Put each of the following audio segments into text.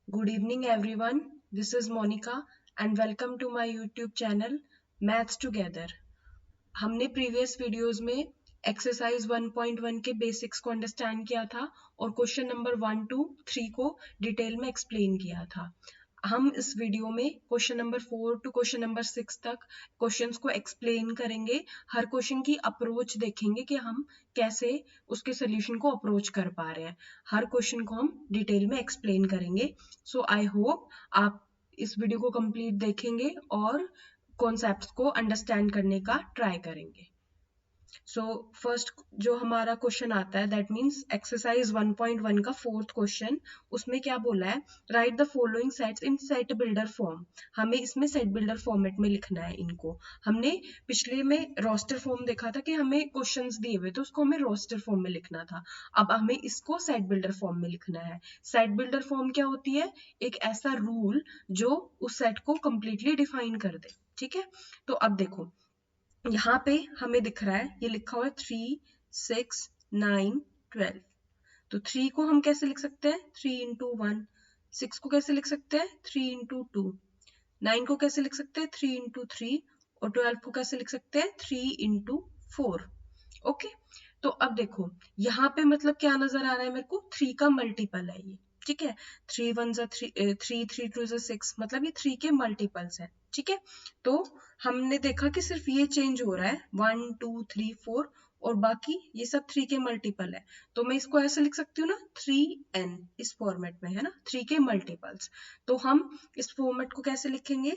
Good evening, everyone. This is Monica, and welcome to my YouTube channel Maths Together. हमने previous videos में exercise 1.1 के basics को understand किया था और क्वेश्चन नंबर 1 टू 3 को डिटेल में एक्सप्लेन किया था। हम इस वीडियो में question number 4 to question number 6 तक क्वेश्चंस को एक्सप्लेन करेंगे। हर क्वेश्चन की अप्रोच देखेंगे कि हम कैसे उसके सोल्यूशन को अप्रोच कर पा रहे हैं। हर क्वेश्चन को हम डिटेल में एक्सप्लेन करेंगे। सो आई होप आप इस वीडियो को कंप्लीट देखेंगे और कॉन्सेप्ट्स को अंडरस्टैंड करने का ट्राई करेंगे। सो फर्स्ट जो हमारा क्वेश्चन आता है दैट मीन्स एक्सरसाइज 1.1 का फोर्थ क्वेश्चन। उसमें क्या बोला है, right the following sets in set builder form. हमें इसमें सेट बिल्डर फॉर्मेट में लिखना है इनको। हमने पिछले में रोस्टर फॉर्म देखा था कि हमें क्वेश्चंस दिए हुए तो उसको हमें रोस्टर फॉर्म में लिखना था। अब हमें इसको सेट बिल्डर फॉर्म में लिखना है। सेट बिल्डर फॉर्म क्या होती है? एक ऐसा रूल जो उस सेट को कंप्लीटली डिफाइन कर दे। ठीक है, तो अब देखो यहाँ पे हमें दिख रहा है, ये लिखा हुआ है 3, 6, 9, 12। तो 3 को हम कैसे लिख सकते हैं? 3 इंटू 1। 6 को कैसे लिख सकते हैं? 3 इंटू 2। 9 को कैसे लिख सकते हैं? 3 इंटू 3। और 12 को कैसे लिख सकते हैं? 3 इंटू 4। ओके, तो अब देखो यहाँ पे मतलब क्या नजर आ रहा है मेरे को? 3 का मल्टीपल है ये। ठीक है, 3 1 जा 3, 3 2 जा 6, मतलब ये 3 के मल्टीपल्स है। ठीक है, तो हमने देखा कि सिर्फ ये चेंज हो रहा है 1 2 3 4 और बाकी ये सब 3 के मल्टीपल है। तो मैं इसको ऐसे लिख सकती हूँ ना, 3n इस फॉर्मेट में है ना, 3 के मल्टीपल्स। तो हम इस फॉर्मेट को कैसे लिखेंगे?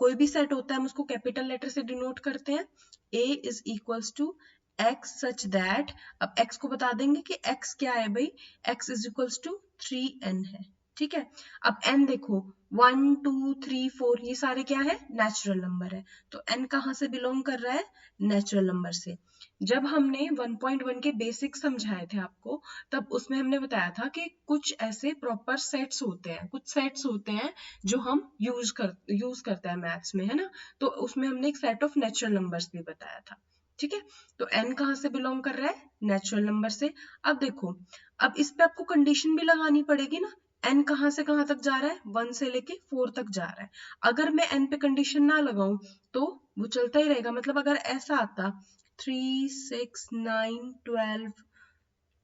कोई भी सेट होता है हम उसको कैपिटल लेटर से डिनोट करते हैं। a is equals to x such that, अब x को बता देंगे कि x क्या है भाई, x is equals to 3n है। ठीक है, अब n देखो 1 2 3 4 ये सारे क्या है? नेचुरल नंबर है। तो n कहाँ से बिलोंग कर रहा है? नेचुरल नंबर से। जब हमने 1.1 के बेसिक समझाए थे आपको, तब उसमें हमने बताया था कि कुछ ऐसे प्रॉपर सेट्स होते हैं, कुछ सेट्स होते हैं जो हम यूज करते हैं मैथ्स में, है ना। तो उसमें हमने एक सेट ऑफ नेचुरल नंबर्स भी बताया था। ठीक है, तो n कहाँ से बिलोंग कर रहा है? नेचुरल नंबर से। अब देखो, अब इस पे आपको कंडीशन भी लगानी पड़ेगी ना। n कहाँ से कहाँ तक जा रहा है? 1 से लेके 4 तक जा रहा है। अगर मैं n पे कंडीशन ना लगाऊं तो वो चलता ही रहेगा। मतलब अगर ऐसा आता 3 6 9 12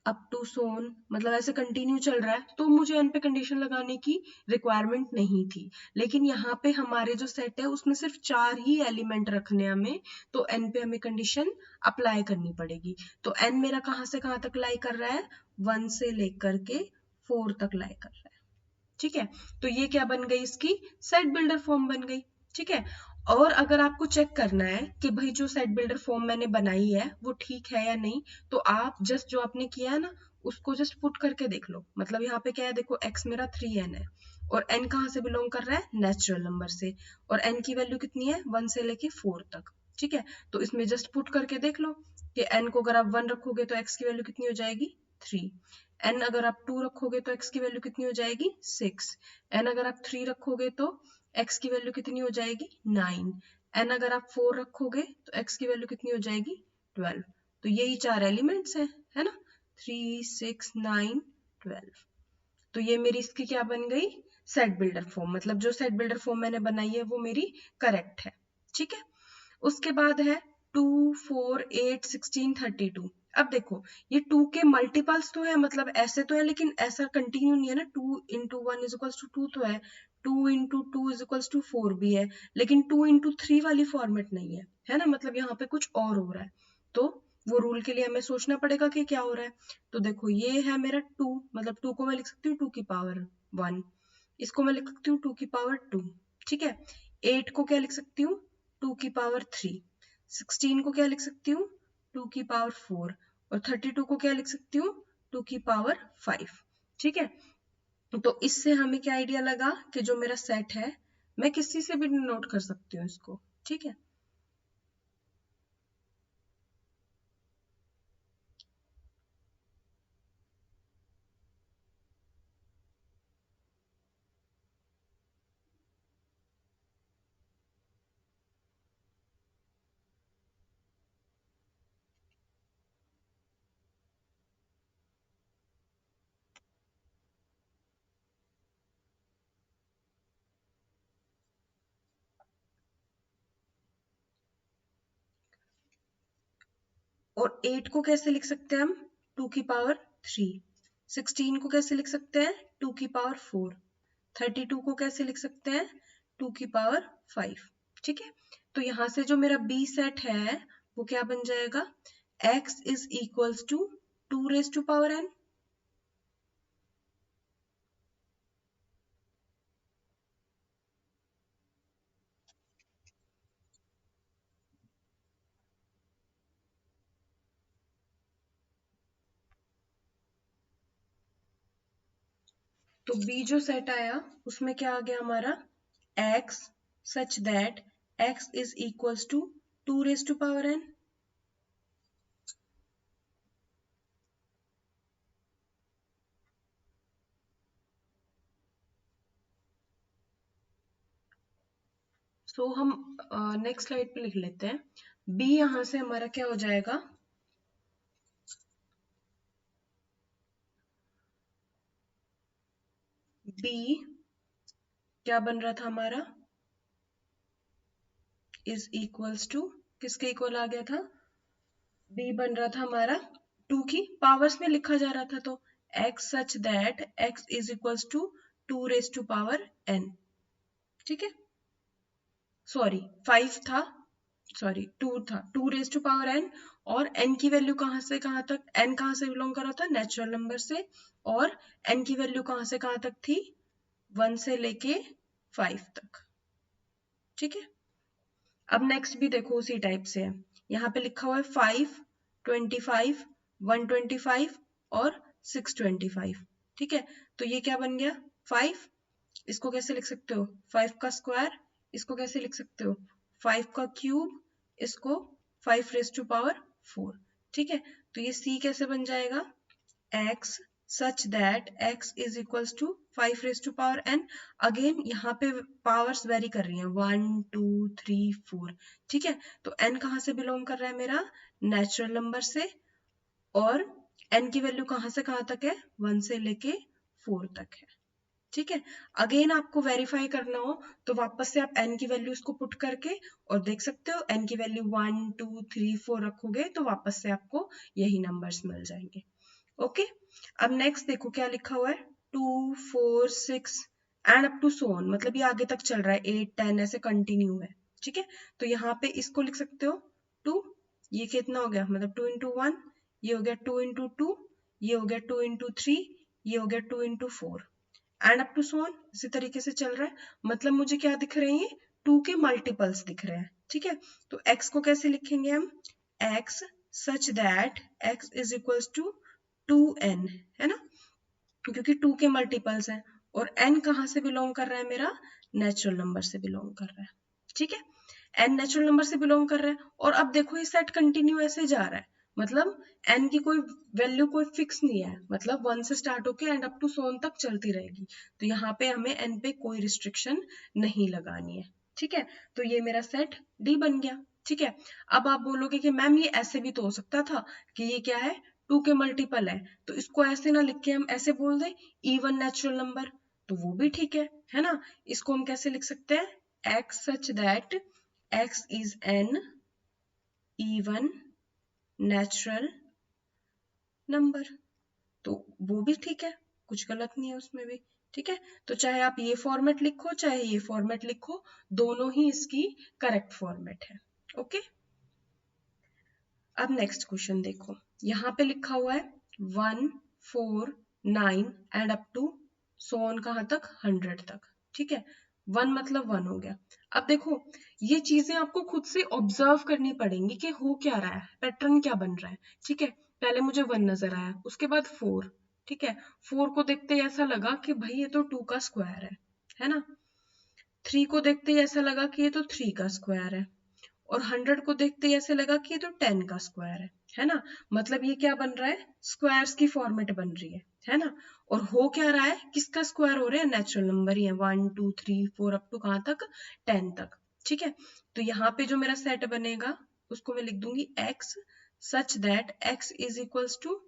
अप टू सोन, मतलब ऐसे कंटिन्यू चल रहा है, तो मुझे एन पे कंडीशन लगाने की रिक्वायरमेंट नहीं थी। लेकिन यहाँ पे हमारे जो सेट है उसमें सिर्फ 4 ही एलिमेंट रखने हैं हमें, तो एन पे हमें कंडीशन अप्लाई करनी पड़ेगी। तो एन मेरा कहाँ से कहाँ तक लाई कर रहा है? 1 से लेकर के 4 तक लाई कर रहा है। ठीक है, तो ये क्या बन गई? इसकी सेट बिल्डर फॉर्म बन गई। ठीक है, और अगर आपको चेक करना है कि भाई जो सेट बिल्डर फॉर्म मैंने बनाई है वो ठीक है या नहीं, तो आप जस्ट जो आपने किया है ना उसको जस्ट पुट करके देख लो। मतलब यहाँ पे क्या है, देखो x मेरा 3n है और n कहाँ से बिलोंग कर रहा है? नेचुरल नंबर से। और n की वैल्यू कितनी है? 1 से लेके 4 तक। ठीक है, तो इसमें जस्ट पुट करके देख लो कि n को अगर आप 1 रखोगे तो x की वैल्यू कितनी हो जाएगी? 3। n अगर आप 2 रखोगे तो x की वैल्यू कितनी हो जाएगी? 6। n अगर आप 3 रखोगे तो x की वैल्यू कितनी हो जाएगी? 9। n अगर आप 4 रखोगे तो x की वैल्यू कितनी हो जाएगी? 12। तो यही 4 एलिमेंट्स हैं, है ना, 3 6 9 12। तो ये मेरी इसकी क्या बन गई? Set builder form. मतलब जो सेट बिल्डर फॉर्म मैंने बनाई है वो मेरी करेक्ट है। ठीक है, उसके बाद है 2 4 8 16 32। अब देखो ये 2 के मल्टीपल्स तो है, मतलब ऐसे तो है लेकिन ऐसा कंटिन्यू नहीं है ना। 2 इंटू 1 इज इक्वल्स टू 2 तो है, 2 इंटू 2 इज इक्वल्स टू 4 भी है, लेकिन 2 इंटू 3 वाली फॉर्मेट नहीं है ना। मतलब यहाँ पे कुछ और हो रहा है, तो वो रूल के लिए हमें सोचना पड़ेगा कि क्या हो रहा है। तो देखो ये है मेरा 2, मतलब 2 को मैं लिख सकती हूँ 2 की पावर 1, इसको मैं लिख सकती हूँ 2 की पावर 2। ठीक है, 8 को क्या लिख सकती हूँ? 2 की पावर 3। 16 को क्या लिख सकती हूँ? 2 की पावर 4। और 32 को क्या लिख सकती हूँ? 2 की पावर 5। ठीक है, तो इससे हमें क्या आइडिया लगा कि जो मेरा सेट है मैं किसी से भी नोट कर सकती हूँ इसको। ठीक है, और 8 को कैसे लिख सकते हैं हम? 2 की पावर 3। 16 को कैसे लिख सकते हैं? 2 की पावर 4। 32 को कैसे लिख सकते हैं? 2 की पावर 5। ठीक है, तो यहां से जो मेरा बी सेट है वो क्या बन जाएगा? x is equals to 2 raise to power n। तो बी जो सेट आया उसमें क्या आ गया हमारा? x such that x is equals to 2 raised to power n। सो हम नेक्स्ट स्लाइड पे लिख लेते हैं। b यहां से हमारा क्या हो जाएगा? b क्या बन रहा था हमारा? इज इक्वल्स टू, किसके इक्वल आ गया था? b बन रहा था हमारा 2 की पावर्स में लिखा जा रहा था, तो x such that x is equals to 2 raise to power n। ठीक है, सॉरी 5 था, सॉरी 2 था, 2 रेज टू पावर n। और n की वैल्यू कहां से कहां तक? n कहां से बिलोंग कर रहा था? नेचुरल नंबर से। और n की वैल्यू कहां से कहां तक थी? 1 से लेके 5 तक। ठीक है, अब नेक्स्ट भी देखो उसी टाइप से है। यहाँ पे लिखा हुआ है 5, 25, 125 और 625। ठीक है, तो ये क्या बन गया? 5, इसको कैसे लिख सकते हो? 5 का स्क्वायर। इसको कैसे लिख सकते हो? 5 का क्यूब। इसको 5 रेज टू पावर 4। ठीक है, तो ये c कैसे बन जाएगा? x such that x is equals to 5 raised to power n। Again यहाँ पे पावर्स वेरी कर रही हैं, 1 2 3 4। ठीक है, तो n कहाँ से बिलोंग कर रहा है मेरा? नेचुरल नंबर से। और n की वैल्यू कहाँ से कहाँ तक है? 1 से लेके 4 तक है। ठीक है, अगेन आपको वेरीफाई करना हो तो वापस से आप n की वैल्यू इसको पुट करके और देख सकते हो, n की वैल्यू 1 2 3 4 रखोगे तो वापस से आपको यही नंबर्स मिल जाएंगे। ओके, अब नेक्स्ट देखो क्या लिखा हुआ है? 2 4 6 and up to so on, मतलब ये आगे तक चल रहा है, 8 10 ऐसे कंटिन्यू है। ठीक है, तो यहाँ पे इसको लिख सकते हो 2, ये कितना हो गया? मतलब 2 इंटू 1, ये हो गया 2 इंटू 2, ये हो गया 2 इंटू 3, ये हो गया 2 into 4 and up to so on. इसी तरीके से चल रहा है, मतलब मुझे क्या दिख रहे हैं? 2 के मल्टीपल्स दिख रहे हैं। ठीक है, तो x को कैसे लिखेंगे हम? x such that x is equals to 2n, है ना, क्योंकि 2 के मल्टीपल्स हैं। और n कहाँ से बिलोंग कर रहा है मेरा? नेचुरल नंबर से बिलोंग कर रहा है। ठीक है, n नेचुरल नंबर से बिलोंग कर रहा है। और अब देखो ये सेट कंटिन्यू ऐसे जा रहा है, मतलब n की कोई वैल्यू कोई फिक्स नहीं है, मतलब 1 से स्टार्ट होके एंड अप टू सोन तक चलती रहेगी। तो यहाँ पे हमें n पे कोई रिस्ट्रिक्शन नहीं लगानी है। ठीक है, तो ये मेरा सेट D बन गया। ठीक है, अब आप बोलोगे कि मैम ये ऐसे भी तो हो सकता था कि ये क्या है? 2 के मल्टीपल है, तो इसको ऐसे ना लिख के हम ऐसे बोल दें इवन नेचुरल नंबर, तो वो भी ठीक है ना। इसको हम कैसे लिख सकते हैं? x such that x is an even natural number, तो वो भी ठीक है, कुछ गलत नहीं है उसमें भी। ठीक है, तो चाहे आप ये फॉर्मेट लिखो चाहे ये फॉर्मेट लिखो, दोनों ही इसकी करेक्ट फॉर्मेट है। ओके, अब नेक्स्ट क्वेश्चन देखो, यहाँ पे लिखा हुआ है 1 4 9 एंड अप टू सोन कहाँ तक? 100 तक। ठीक है, 1 मतलब 1 हो गया। अब देखो ये चीजें आपको खुद से ऑब्जर्व करनी पड़ेंगी कि हो क्या रहा है, पैटर्न क्या बन रहा है। ठीक है, पहले मुझे 1 नजर आया, उसके बाद 4। ठीक है, 4 को देखते ही ऐसा लगा कि भाई ये तो 2 का स्क्वायर है ना। 3 को देखते ही ऐसा लगा कि ये तो 3 का स्क्वायर है। और 100 को देखते ही ऐसे लगा कि ये तो 10 का स्क्वायर है ना। मतलब ये क्या बन रहा है? स्क्वायर्स की फॉर्मेट बन रही है ना। और हो क्या रहा है? किसका स्क्वायर हो रहा है? नेचुरल नंबर ही है, 1 2 3 4 अप टू कहाँ तक? 10 तक। ठीक है, तो यहाँ पे जो मेरा सेट बनेगा उसको मैं लिख दूंगी x such that x is equals to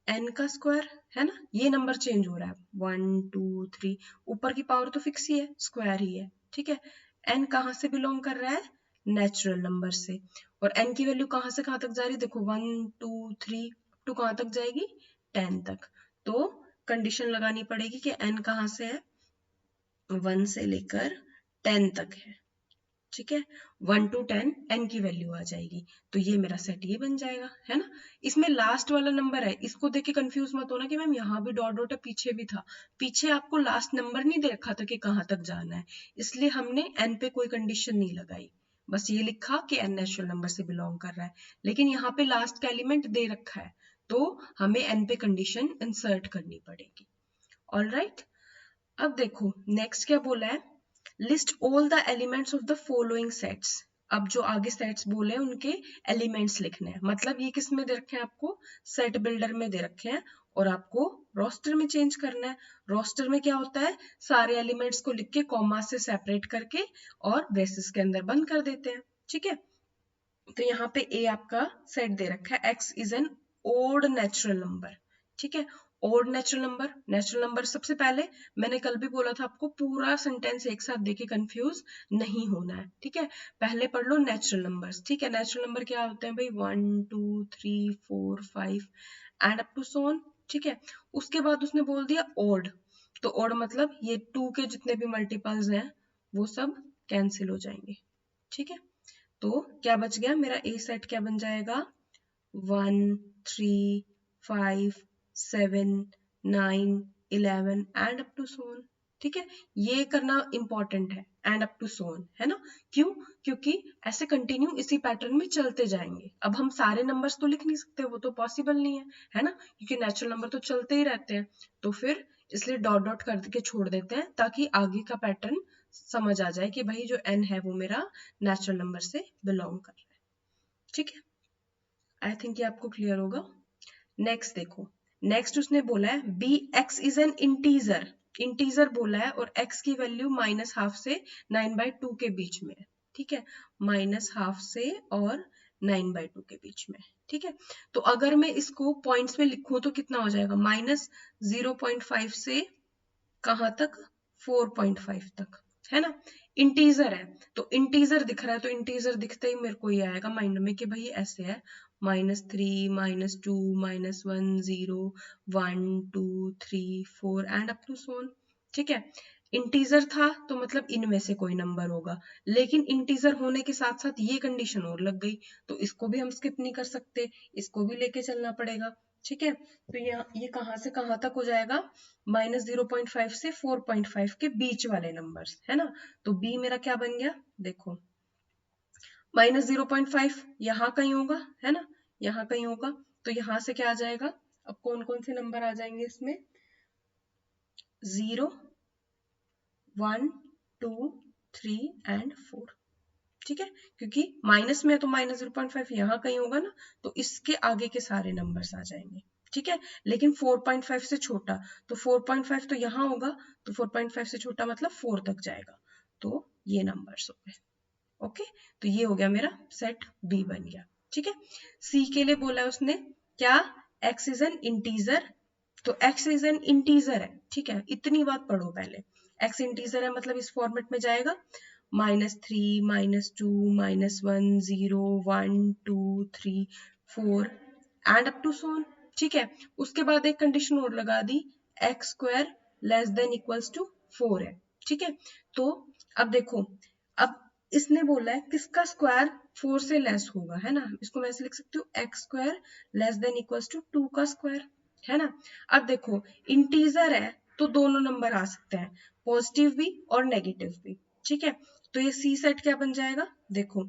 n का स्क्वायर, है ना। ये नंबर चेंज हो रहा है, 1 2 3, ऊपर की पावर तो फिक्स ही है, स्क्वायर ही है। ठीक है, n कहाँ से बिलोंग कर रहा है? नेचुरल नंबर से। और n की वैल्यू कहाँ से कहाँ तक जा रही है, देखो 1 2 3 टू कहाँ तक जाएगी, 10 तक। तो कंडीशन लगानी पड़ेगी कि n कहाँ से है, 1 से लेकर 10 तक है, ठीक है। 1 to 10 n की वैल्यू आ जाएगी, तो ये मेरा सेट ये बन जाएगा, है ना। इसमें लास्ट वाला नंबर है, इसको देख के कंफ्यूज मत होना कि मैम यहाँ भी डॉट डॉट है, पीछे भी था। पीछे आपको लास्ट नंबर नहीं दे रखा था कि कहाँ तक जाना है, इसलिए हमने n पे कोई कंडीशन नहीं लगाई, बस ये लिखा कि n नेचुरल नंबर से बिलोंग कर रहा है। लेकिन यहाँ पे लास्ट का एलिमेंट दे रखा है, तो हमें n पे कंडीशन इंसर्ट करनी पड़ेगी। ऑलराइट, अब देखो नेक्स्ट क्या बोला है, list all the elements of the following sets. अब जो आगे सेट्स बोले हैं उनके एलिमेंट्स लिखने हैं, मतलब ये किस में दे रखे हैं आपको, सेट बिल्डर में दे रखे हैं, और आपको रोस्टर में चेंज करना है। रोस्टर में क्या होता है, सारे एलिमेंट्स को लिख के कॉमा से सेपरेट करके और ब्रेसेस के अंदर बंद कर देते हैं, ठीक है। तो यहाँ पे ए आपका सेट दे रखा है, x is an odd natural number, ठीक है। ओड नेचुरल नंबर सबसे पहले मैंने कल भी बोला था आपको, पूरा सेंटेंस एक साथ देके कंफ्यूज नहीं होना है, ठीक है। पहले पढ़ लो नेचुरल नंबर्स, ठीक है। नेचुरल नंबर क्या होते हैं भाई, 1 2 3 4 5 and up to so on, ठीक है। उसके बाद उसने बोल दिया ओड, तो ओड मतलब ये 2 के जितने भी मल्टीपल्स हैं वो सब कैंसिल हो जाएंगे, ठीक है। तो क्या बच गया मेरा, ए सेट क्या बन जाएगा, 1 3 5 7 9 11 एंड अप टू सोन, ठीक है। ये करना इंपॉर्टेंट है, एंड अप टू सोन, है ना। क्यों, क्योंकि ऐसे कंटिन्यू इसी पैटर्न में चलते जाएंगे। अब हम सारे नंबर्स तो लिख नहीं सकते, वो तो पॉसिबल नहीं है ना, क्योंकि नेचुरल नंबर तो चलते ही रहते हैं। तो फिर इसलिए डॉट डॉट करके छोड़ देते हैं, ताकि आगे का पैटर्न समझ आ जाए कि भाई जो n है वो मेरा नेचुरल नंबर से बिलोंग कर रहा है, ठीक है। आई थिंक ये आपको क्लियर होगा। नेक्स्ट देखो, नेक्स्ट उसने बोला है B x is an integer, integer बोला है, और x की वैल्यू -½ से 9/2 के बीच में है, ठीक है। -½ से और 9/2 के बीच में, ठीक है। तो अगर मैं इसको पॉइंट्स में लिखूं तो कितना हो जाएगा, -0.5 से कहाँ तक, 4.5 तक, है ना। इंटीजर है तो इंटीजर दिख रहा है, तो इंटीजर दिखते ही मेरे को ये आएगा माइंड में कि भाई ऐसे है, -3 -2 -1 0 1 2 3 4 एंड अप टू सोन, ठीक है। इंटीजर था तो मतलब इनमें से कोई नंबर होगा, लेकिन इंटीजर होने के साथ साथ ये कंडीशन और लग गई, तो इसको भी हम स्किप नहीं कर सकते, इसको भी लेके चलना पड़ेगा, ठीक है। तो ये कहाँ से कहाँ तक हो जाएगा, -0.5 से 4.5 के बीच वाले नंबर्स, है ना। तो बी मेरा क्या बन गया, देखो -0.5 यहाँ कहीं होगा, है ना, यहाँ कहीं होगा, तो यहाँ से क्या आ जाएगा, अब कौन कौन से नंबर आ जाएंगे इसमें, 0 1 2 3 एंड 4, ठीक है। क्योंकि माइनस में है तो -0.5 यहाँ कहीं होगा ना, तो इसके आगे के सारे नंबर्स आ जाएंगे, ठीक है। लेकिन 4.5 से छोटा, तो 4.5 तो यहाँ होगा, तो 4.5 से छोटा मतलब 4 तक जाएगा, तो ये नंबर्स हो गए, ओके। तो ये हो गया मेरा सेट बी बन गया, ठीक है। सी के लिए बोला है उसने क्या, x इज एन इंटीजर, तो x इज एन इंटीजर है, ठीक है। इतनी बात पढ़ो पहले, x इंटीजर है मतलब इस फॉर्मेट में जाएगा, -3 -2 -1 0 1 2 3 4 एंड अप टू सोन, ठीक है। उसके बाद एक कंडीशन और लगा दी, x² < 4 है, ठीक है। तो अब देखो, अब इसने बोला है किसका स्क्वायर 4 से लेस होगा, है ना। इसको मैं ऐसे लिख सकती हूँ, x² < 2 का स्क्वायर, है ना। अब देखो इंटीजर है तो दोनों नंबर आ सकते हैं, पॉजिटिव भी और नेगेटिव भी, ठीक है। तो ये सी सेट क्या बन जाएगा, देखो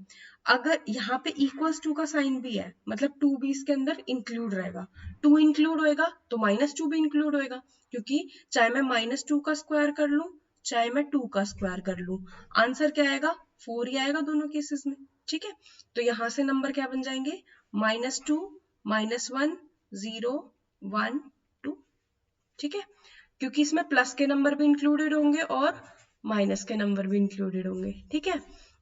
अगर यहाँ पे =2 का साइन भी है, मतलब 2 भी इसके अंदर इंक्लूड रहेगा, 2 इंक्लूड होएगा तो -2 भी इंक्लूड होएगा, क्योंकि चाहे मैं -2 का स्क्वायर कर लूं चाहे मैं 2 का स्क्वायर कर लूं, आंसर क्या आएगा, 4 ही आएगा दोनों केसेस में, ठीक है। तो यहाँ से नंबर क्या बन जाएंगे, -2 -1 0 1 2, ठीक है। क्योंकि इसमें प्लस के नंबर भी इंक्लूडेड होंगे और माइनस के नंबर भी इंक्लूडेड होंगे, ठीक है।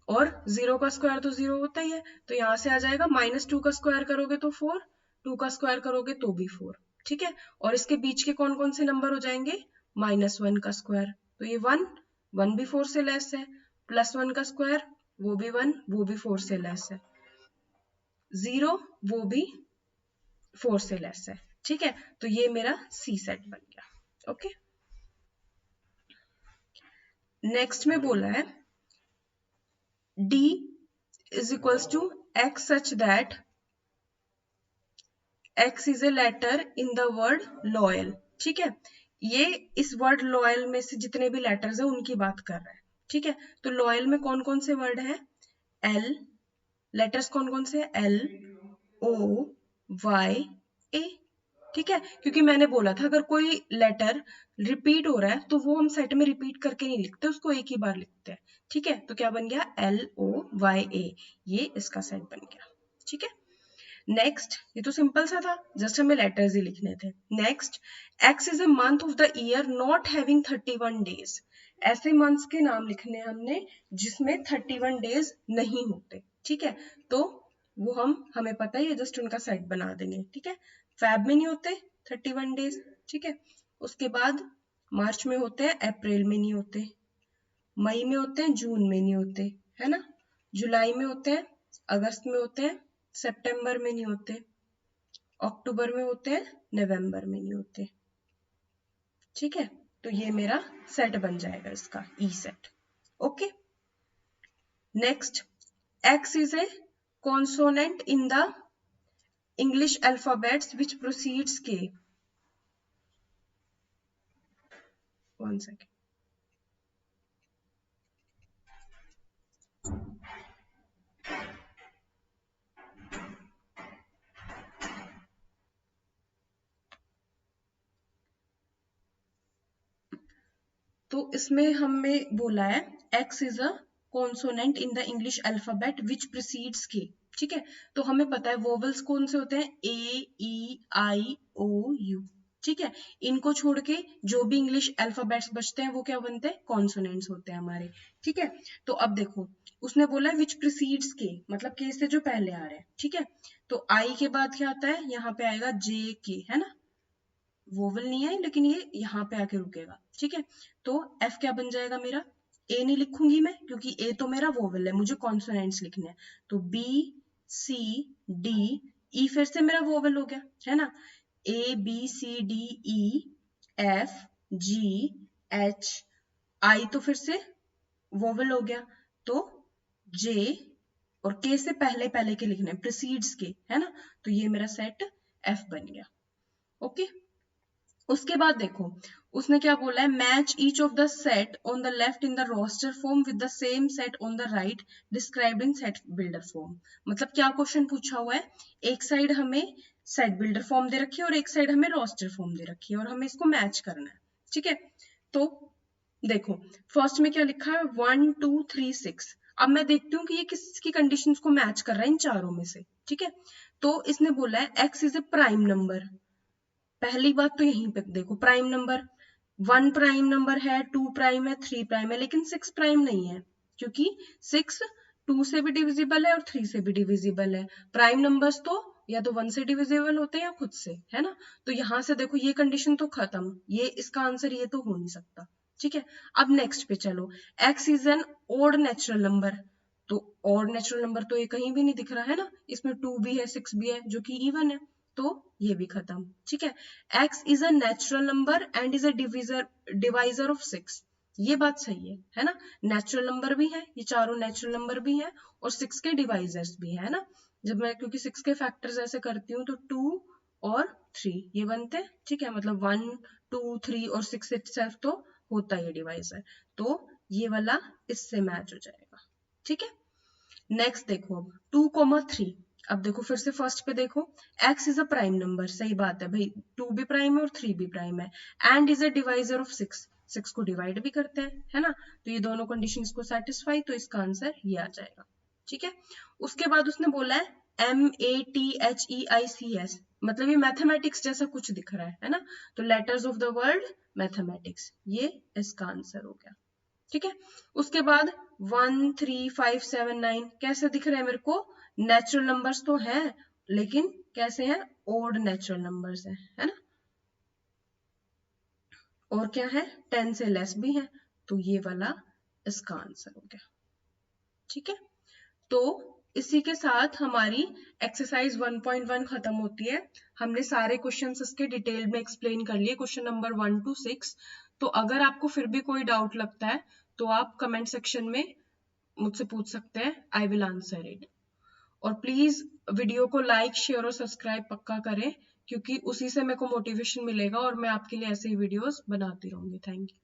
और 0 का स्क्वायर तो 0 होता ही है, तो यहाँ से आ जाएगा -2 का स्क्वायर करोगे तो 4, 2 का स्क्वायर करोगे तो भी 4, ठीक है। और इसके बीच के कौन कौन से नंबर हो जाएंगे, -1 का स्क्वायर, तो ये 1 भी 4 से लेस है, +1 का स्क्वायर वो भी 1 वो भी 4 से लेस है, 0 वो भी 4 से लेस है, ठीक है। तो ये मेरा सी सेट बन गया। ओके, नेक्स्ट में बोला है D is equals to X such that X is a letter in the word loyal, ठीक है। ये इस वर्ड लॉयल में से जितने भी लेटर्स है उनकी बात कर रहा है, ठीक है। तो लॉयल में कौन कौन से वर्ड है, L, लेटर्स कौन कौन से, L O Y A, ठीक है। क्योंकि मैंने बोला था अगर कोई लेटर रिपीट हो रहा है तो वो हम सेट में रिपीट करके नहीं लिखते, उसको एक ही बार लिखते हैं, ठीक है। तो क्या बन गया, LOYA, ये इसका सेट बन गया, ठीक है। नेक्स्ट, ये तो सिंपल सा था, जस्ट हमें लेटर्स ही लिखने थे। Next, X is a month of the year not having 31 days, ऐसे मंथ्स के नाम लिखने हमने जिसमें 31 डेज नहीं होते, ठीक है। तो वो हमें पता ही है, जस्ट उनका सेट बना देंगे, ठीक है। फैब में नहीं होते 31 डेज, ठीक है। उसके बाद मार्च में होते हैं, अप्रैल में नहीं होते, मई में होते हैं, जून में नहीं होते, है ना, जुलाई में होते हैं, अगस्त में होते हैं, सितंबर में नहीं होते, अक्टूबर में होते हैं, नवंबर में नहीं होते, ठीक है। तो ये मेरा सेट बन जाएगा इसका, E set. Okay, next, X is a consonant in the English alphabets which proceeds K, one second, तो इसमें हमें बोला है x is a consonant in the English alphabet which precedes K, ठीक है। तो हमें पता है वोवल्स कौन से होते हैं, A E I O U, ठीक है। इनको छोड़ के जो भी इंग्लिश अल्फाबेट्स बचते हैं वो क्या बनते हैं, कॉन्सोनेंट्स होते हैं हमारे, ठीक है। तो अब देखो उसने बोला विच प्रीसीड्स के, मतलब के से जो पहले आ रहे हैं, ठीक है। तो आई के बाद क्या आता है, यहाँ पे आएगा JK, है ना, वोवल नहीं है लेकिन ये यहाँ पे आके रुकेगा, ठीक है। तो एफ क्या बन जाएगा मेरा, ए नहीं लिखूंगी मैं क्योंकि ए तो मेरा वोवल है, मुझे कॉन्सोनेंट्स लिखने हैं। तो B C D E फिर से मेरा वोवल हो गया, है ना, ABCDEFGH I तो फिर से वोवल हो गया। तो J और K से पहले पहले के लिखने हैं, प्रीसीड्स के, है ना। तो ये मेरा सेट F बन गया। ओके, उसके बाद देखो उसने क्या बोला है, match each of the set on the left in the roster form with the same set on the right described in set builder form. मतलब क्या क्वेश्चन पूछा हुआ है, एक साइड हमें सेट बिल्डर फॉर्म दे रखी है और एक साइड हमें रोस्टर फॉर्म दे रखी है और हमें इसको मैच करना है, ठीक है। तो देखो फर्स्ट में क्या लिखा है, 1 2 3 6। अब मैं देखती हूँ कि ये किसकी कंडीशंस को मैच कर रहा है इन चारों में से, ठीक है। तो इसने बोला है x is A prime number, पहली बात तो यहीं पे देखो, प्राइम नंबर, 1 प्राइम नंबर है, 2 प्राइम है, 3 प्राइम है, लेकिन 6 प्राइम नहीं है क्योंकि 6 2 से भी डिविजिबल है और 3 से भी डिविजिबल है। प्राइम नंबर्स तो या तो 1 से डिविजिबल होते हैं या खुद से, है ना। तो यहां से देखो ये कंडीशन तो खत्म, ये इसका आंसर ये तो हो नहीं सकता, ठीक है। अब नेक्स्ट पे चलो, x is an odd natural number, तो ओड नेचुरल नंबर तो ये कहीं भी नहीं दिख रहा है ना, इसमें 2 भी है 6 भी है जो कि इवन है, तो ये भी खत्म, ठीक है। x is a natural number and is a divisor of 6, ये बात सही है ना, नेचुरल नंबर भी है, ये चारों नेचुरल नंबर भी है और 6 के डिवाइजर्स भी है ना। जब मैं क्योंकि 6 के फैक्टर्स ऐसे करती हूँ तो 2 और 3 ये बनते हैं, ठीक है, मतलब 1 2 3 और 6 इटसेल्फ तो होता ही है डिवाइजर, तो ये वाला इससे मैच हो जाएगा, ठीक है। नेक्स्ट देखो अब 2,3, अब देखो फिर से फर्स्ट पे देखो, x is a prime number, सही बात है भाई, 2 भी प्राइम है और 3 भी प्राइम है, and is a divisor of 6, 6 को डिवाइड भी करते हैं, है ना। तो ये दोनों कंडीशन को सेटिस्फाई, तो इसका आंसर ये आ जाएगा, ठीक है। उसके बाद उसने बोला है MATHEICS, मतलब ये मैथमेटिक्स जैसा कुछ दिख रहा है ना, तो letters of the word mathematics, ये इसका आंसर हो गया, ठीक है। उसके बाद 1 3 5 7 9 कैसे दिख रहे हैं मेरे को, नेचुरल नंबर्स तो हैं लेकिन कैसे हैं, ओड नेचुरल नंबर्स हैं, है ना, और क्या है 10 से लेस भी है, तो ये वाला इसका आंसर हो गया, ठीक है। तो इसी के साथ हमारी एक्सरसाइज 1.1 खत्म होती है। हमने सारे क्वेश्चंस इसके डिटेल में एक्सप्लेन कर लिए, क्वेश्चन नंबर 1 to 6। तो अगर आपको फिर भी कोई डाउट लगता है तो आप कमेंट सेक्शन में मुझसे पूछ सकते हैं, आई विल आंसर इट। और प्लीज वीडियो को लाइक, शेयर और सब्सक्राइब पक्का करें, क्योंकि उसी से मेरे को मोटिवेशन मिलेगा और मैं आपके लिए ऐसे ही वीडियोस बनाती रहूंगी। Thank you.